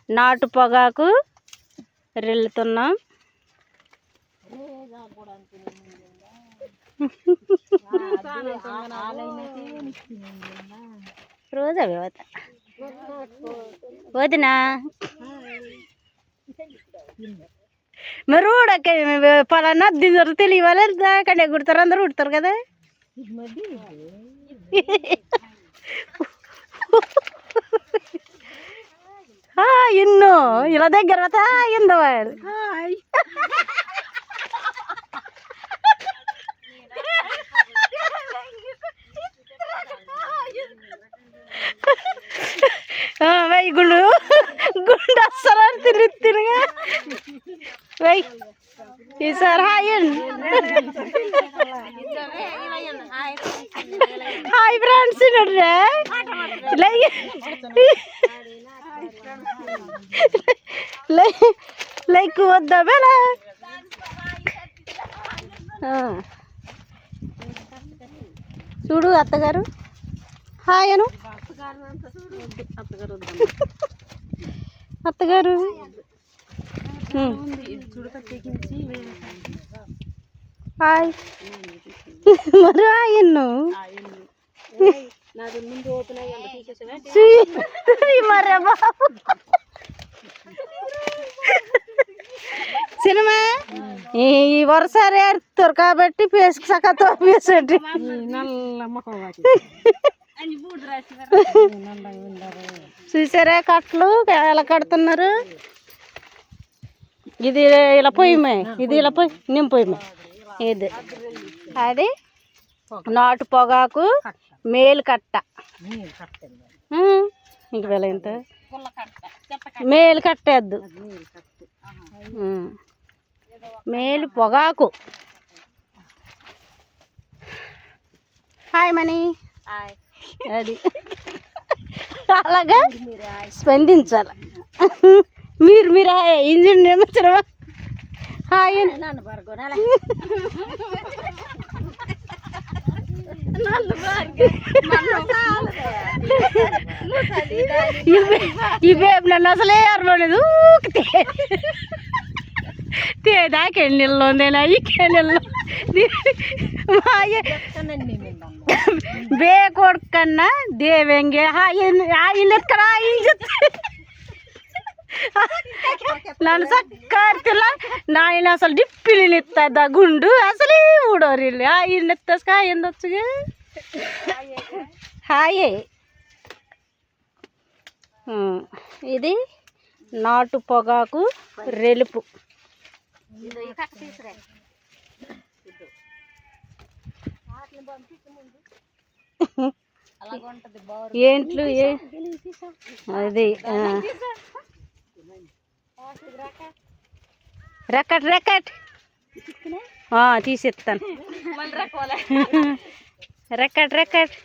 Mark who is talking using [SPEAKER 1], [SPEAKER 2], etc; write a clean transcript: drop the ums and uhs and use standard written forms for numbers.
[SPEAKER 1] నాటు పొగాకు రెల్లుతున్నాం. రోజా వదినా మరి ఊడకే పలానా దిందరు తెలియవాలి కంటే కుడతారు, అందరూ ఉడతారు కదా. ఇన్నో ఇలా దగ్గర ఇందో వై గుండు గుండు అస్సలు తిరిగా వై ఈసారి హాయ్ ఫ్రెండ్స్ లైక్ వద్దా బేలా చూడు అత్తగారు హాయ్ అను అత్తగారు హాయ్ మరి ఆయన్ను మరే బాబు సినిమా ఈ వరుసారి ఏడుతారు కాబట్టి పేసుకు సకతో పేసండి చూసారా కట్టలు ఎలా కడుతున్నారు. ఇది ఇలా పొయ్యమే, ఇది ఇలా పొయ్యి నింపొయ్యమే. ఇది అది నాటు పొగాకు మేలు కట్ట. ఇంక వేళ ఎంత మేలు కట్టేద్దు, మేలు పొగాకు. హాయ్ మనీ అది అలాగా స్పందించాలి. మీరు ఇంజిన్ ఏమొచ్చారా హాయ్ ఇవే నన్ను అసలే అరవలేదు దాకే నీళ్ళు నేను ఇకే నీళ్ళు బే కొడుకన్నా దేవంగే ఆయన ఎక్కడ నన్ను చక్కర్తిలా నాయన అసలు డిప్పిలు ఎత్తా గుండు అసలు ఊడోరు ఆయన ఎత్తగా ఎందొచ్చుగా హాయే. ఇది నాటు పొగాకు రెలుపు. ఏంట్లు అది రెక్కట్ రెక్కట్ తీసిస్తాను. రెక్కట్ రెక్కట్